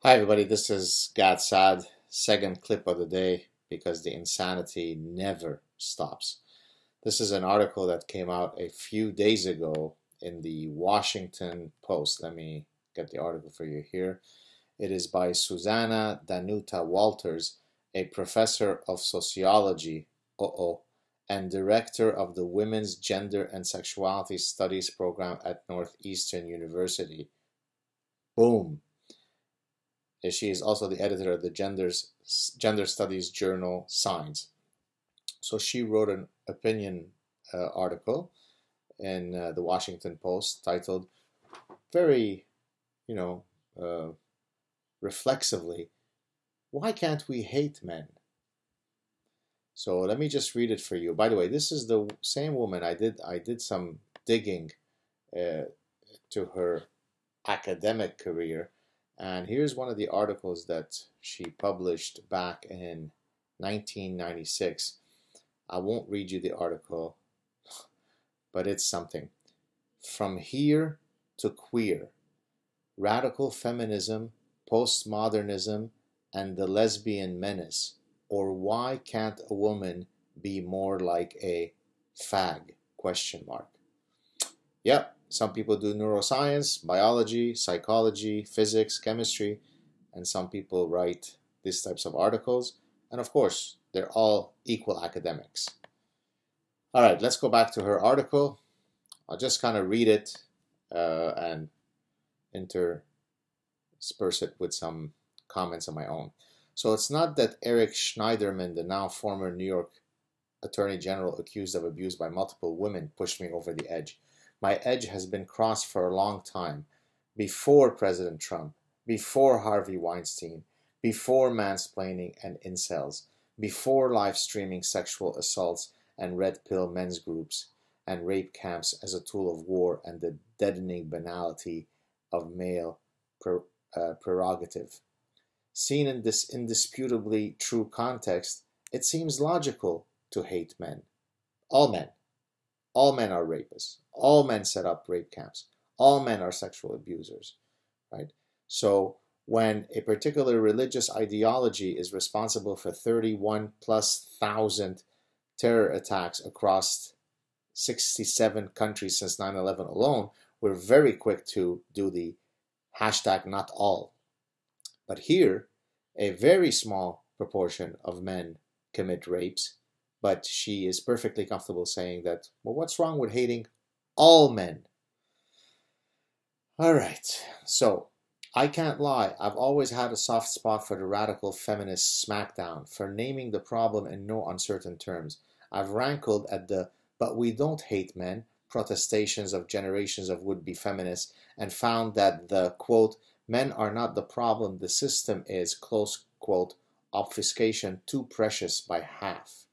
Hi, everybody. This is Gad Saad, second clip of the day because the insanity never stops. This is an article that came out a few days ago in the Washington Post. Let me get the article for you here. It is by Susanna Danuta Walters, a professor of sociology, and director of the Women's Gender and Sexuality Studies program at Northeastern University. Boom. She is also the editor of the Gender Studies journal Science. So she wrote an opinion article in the Washington Post titled very, you know, uh, reflexively, "Why can't we hate men?" So let me just read it for you. By the way, this is the same woman. I did some digging uh, to her academic career. And here's one of the articles that she published back in 1996. I won't read you the article, but it's something. From Here to Queer: Radical Feminism, Postmodernism, and the Lesbian Menace, or Why Can't a Woman Be More Like a Fag? Question mark. Yep, some people do neuroscience, biology, psychology, physics, chemistry, and some people write these types of articles. And of course, they're all equal academics. All right, let's go back to her article. I'll just kind of read it and intersperse it with some comments of my own. So it's not that Eric Schneiderman, the now former New York Attorney General accused of abuse by multiple women, pushed me over the edge. My edge has been crossed for a long time, before President Trump, before Harvey Weinstein, before mansplaining and incels, before live streaming sexual assaults and red pill men's groups and rape camps as a tool of war and the deadening banality of male prerogative. Seen in this indisputably true context, it seems logical to hate men. All men. All men are rapists. All men set up rape camps. All men are sexual abusers, right? So when a particular religious ideology is responsible for 31 plus thousand terror attacks across 67 countries since 9/11 alone, we're very quick to do the hashtag not all. But here, a very small proportion of men commit rapes, but she is perfectly comfortable saying that, well, what's wrong with hating all men? All right, so I can't lie. I've always had a soft spot for the radical feminist smackdown, for naming the problem in no uncertain terms. I've rankled at the "but we don't hate men" protestations of generations of would-be feminists and found that the, quote, "men are not the problem, the system is," close quote, obfuscation too precious by half.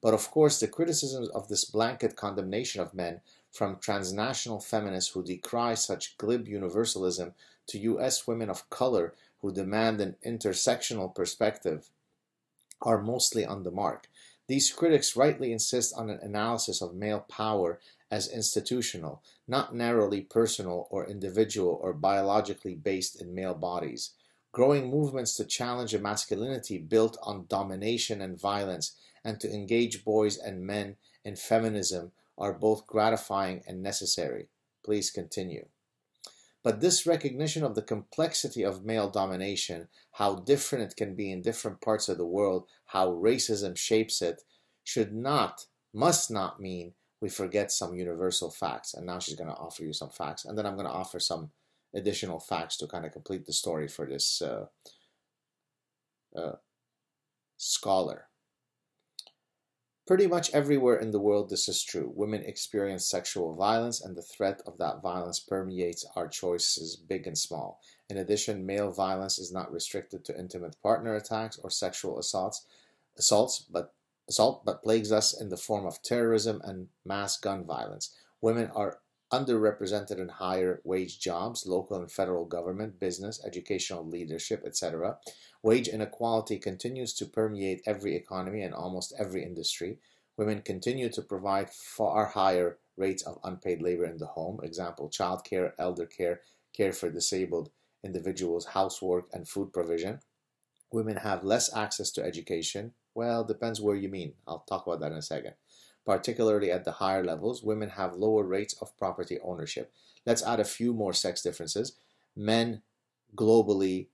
But of course, the criticisms of this blanket condemnation of men from transnational feminists who decry such glib universalism to U.S. women of color who demand an intersectional perspective are mostly on the mark. These critics rightly insist on an analysis of male power as institutional, not narrowly personal or individual or biologically based in male bodies. Growing movements to challenge a masculinity built on domination and violence and to engage boys and men in feminism are both gratifying and necessary. Please continue. But this recognition of the complexity of male domination, how different it can be in different parts of the world, how racism shapes it, should not, must not mean we forget some universal facts. And now she's going to offer you some facts. And then I'm going to offer some additional facts to kind of complete the story for this scholar. Pretty much everywhere in the world this is true. Women experience sexual violence, and the threat of that violence permeates our choices, big and small. In addition, male violence is not restricted to intimate partner attacks or sexual assault, but plagues us in the form of terrorism and mass gun violence. Women are underrepresented in higher wage jobs, local and federal government, business, educational leadership, etc. Wage inequality continues to permeate every economy and almost every industry. Women continue to provide far higher rates of unpaid labor in the home, example, childcare, elder care, care for disabled individuals' housework and food provision. Women have less access to education. Well, depends where you mean. I'll talk about that in a second. Particularly at the higher levels, women have lower rates of property ownership. Let's add a few more sex differences. Men globally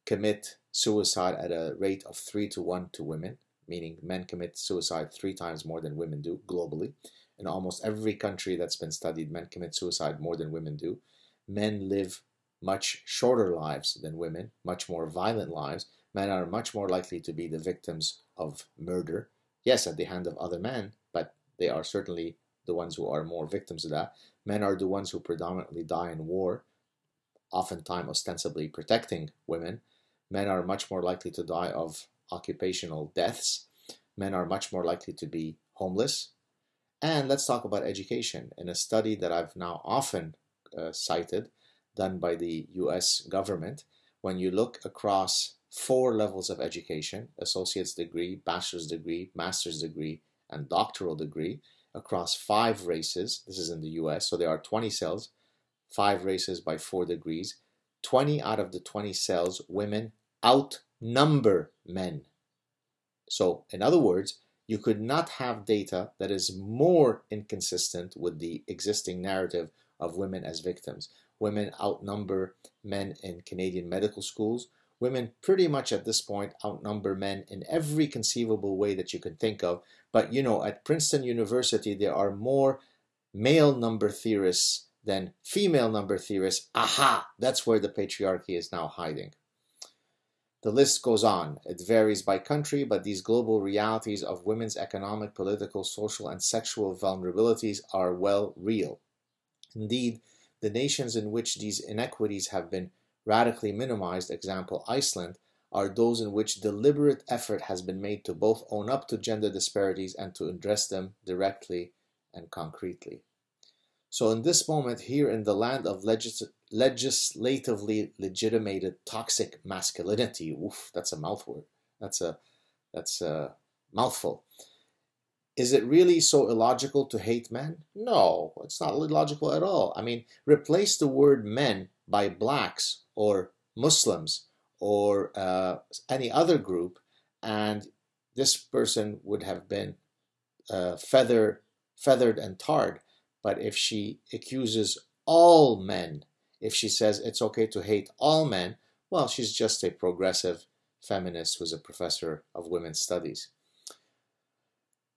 commit suicide at a rate of 3 to 1 to women, meaning men commit suicide 3 times more than women do globally. In almost every country that's been studied, men commit suicide more than women do. Men live much shorter lives than women, much more violent lives. Men are much more likely to be the victims of murder. Yes, at the hand of other men, but they are certainly the ones who are more victims of that. Men are the ones who predominantly die in war, oftentimes ostensibly protecting women. Men are much more likely to die of occupational deaths. Men are much more likely to be homeless. And let's talk about education. In a study that I've now often cited, done by the US government, when you look across 4 levels of education, associate's degree, bachelor's degree, master's degree, and doctoral degree, across 5 races, this is in the US, so there are 20 cells, 5 races by 4 degrees, 20 out of the 20 cells, women outnumber men. So, in other words, you could not have data that is more inconsistent with the existing narrative of women as victims. Women outnumber men in Canadian medical schools. Women pretty much at this point outnumber men in every conceivable way that you can think of. But you know, at Princeton University, there are more male number theorists than female number theorists. Aha! That's where the patriarchy is now hiding. The list goes on. It varies by country, but these global realities of women's economic, political, social, and sexual vulnerabilities are well real. Indeed, the nations in which these inequities have been radically minimized, example Iceland, are those in which deliberate effort has been made to both own up to gender disparities and to address them directly and concretely. So in this moment, here in the land of legislatively legitimated toxic masculinity, oof, that's a mouthword. That's a mouthful. Is it really so illogical to hate men? No, it's not illogical at all. I mean, replace the word men by blacks or Muslims or any other group, and this person would have been feathered and tarred. But if she accuses all men, if she says it's okay to hate all men, well, she's just a progressive feminist who's a professor of women's studies.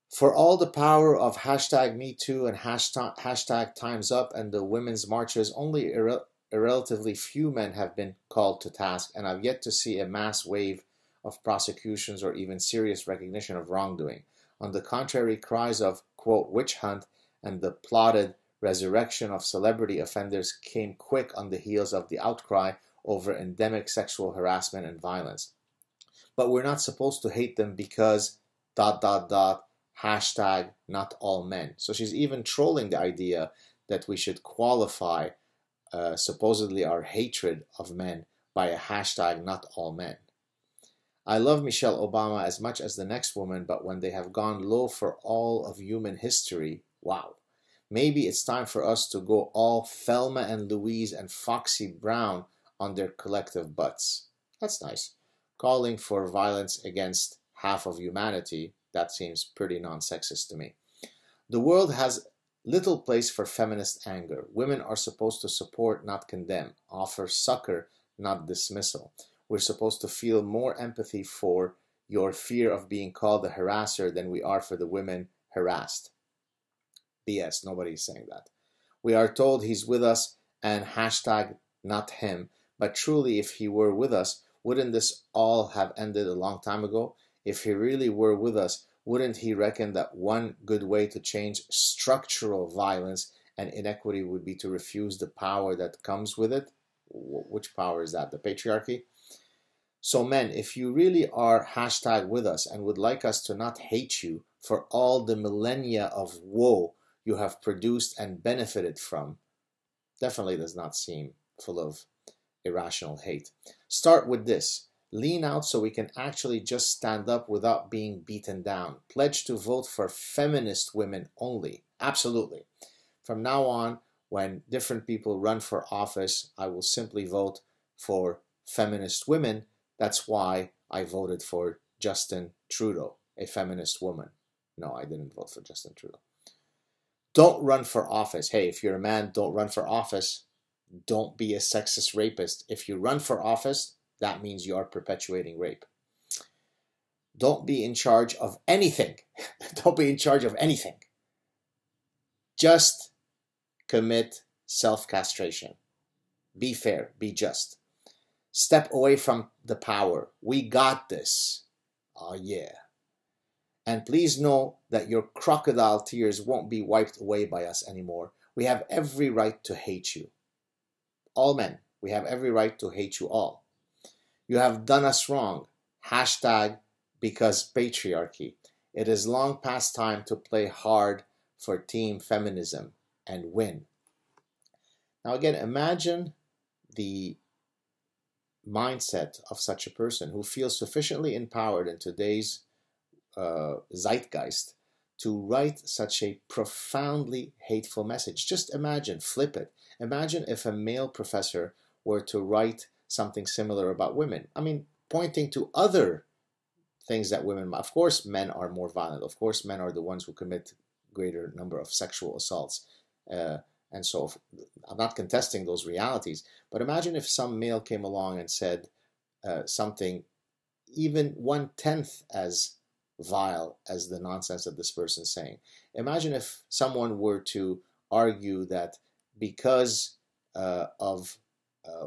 For all the power of hashtag #MeToo and hashtag Time's Up and the women's marches, only a relatively few men have been called to task, and I've yet to see a mass wave of prosecutions or even serious recognition of wrongdoing. On the contrary, cries of, quote, witch hunt and the plotted resurrection of celebrity offenders came quick on the heels of the outcry over endemic sexual harassment and violence. But we're not supposed to hate them because ... hashtag not all men. So she's even trolling the idea that we should qualify supposedly our hatred of men by a hashtag not all men. I love Michelle Obama as much as the next woman, but when they have gone low for all of human history, wow. Maybe it's time for us to go all Thelma and Louise and Foxy Brown on their collective butts. That's nice. Calling for violence against half of humanity, that seems pretty non-sexist to me. The world has little place for feminist anger. Women are supposed to support, not condemn, offer succor, not dismissal. We're supposed to feel more empathy for your fear of being called a harasser than we are for the women harassed. BS, nobody's saying that. We are told he's with us and hashtag not him, but truly if he were with us, wouldn't this all have ended a long time ago? If he really were with us, wouldn't he reckon that one good way to change structural violence and inequity would be to refuse the power that comes with it? Which power is that? The patriarchy? So men, if you really are hashtag with us and would like us to not hate you for all the millennia of woe you have produced and benefited from, definitely does not seem full of irrational hate. Start with this. Lean out so we can actually just stand up without being beaten down. Pledge to vote for feminist women only. Absolutely. From now on, when different people run for office, I will simply vote for feminist women. That's why I voted for Justin Trudeau, a feminist woman. No, I didn't vote for Justin Trudeau. Don't run for office. Hey, if you're a man, don't run for office. Don't be a sexist rapist. If you run for office, that means you are perpetuating rape. Don't be in charge of anything. Don't be in charge of anything. Just commit self-castration. Be fair. Be just. Step away from the power. We got this. Oh, yeah. And please know that your crocodile tears won't be wiped away by us anymore. We have every right to hate you. All men. We have every right to hate you all. You have done us wrong. Hashtag because patriarchy. It is long past time to play hard for team feminism and win. Now again, imagine the mindset of such a person who feels sufficiently empowered in today's zeitgeist to write such a profoundly hateful message. Just imagine, flip it. Imagine if a male professor were to write something similar about women. I mean, pointing to other things that women, of course, men are more violent. Of course, men are the ones who commit greater number of sexual assaults. And so I'm not contesting those realities, but imagine if some male came along and said something even 1/10 as vile as the nonsense that this person's saying. Imagine if someone were to argue that because of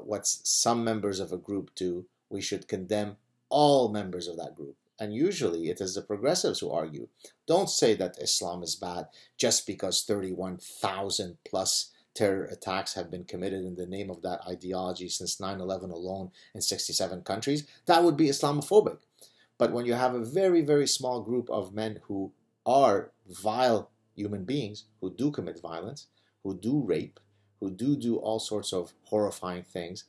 what some members of a group do, we should condemn all members of that group. And usually it is the progressives who argue. Don't say that Islam is bad just because 31,000 plus terror attacks have been committed in the name of that ideology since 9/11 alone in 67 countries. That would be Islamophobic. But when you have a very, very small group of men who are vile human beings, who do commit violence, who do rape, who do all sorts of horrifying things,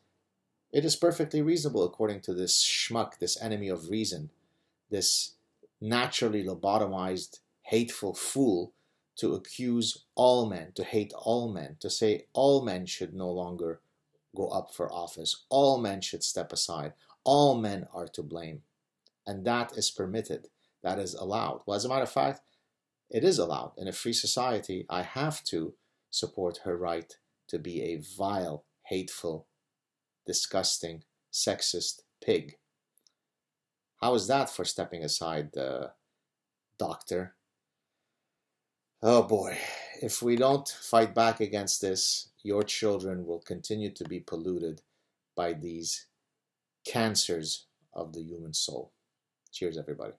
it is perfectly reasonable, according to this schmuck, this enemy of reason, this naturally lobotomized, hateful fool, to accuse all men, to hate all men, to say all men should no longer go up for office, all men should step aside, all men are to blame. And that is permitted. That is allowed. Well, as a matter of fact, it is allowed. In a free society, I have to support her right to be a vile, hateful, disgusting, sexist pig. How is that for stepping aside, doctor? Oh boy, if we don't fight back against this, your children will continue to be polluted by these cancers of the human soul. Cheers, everybody.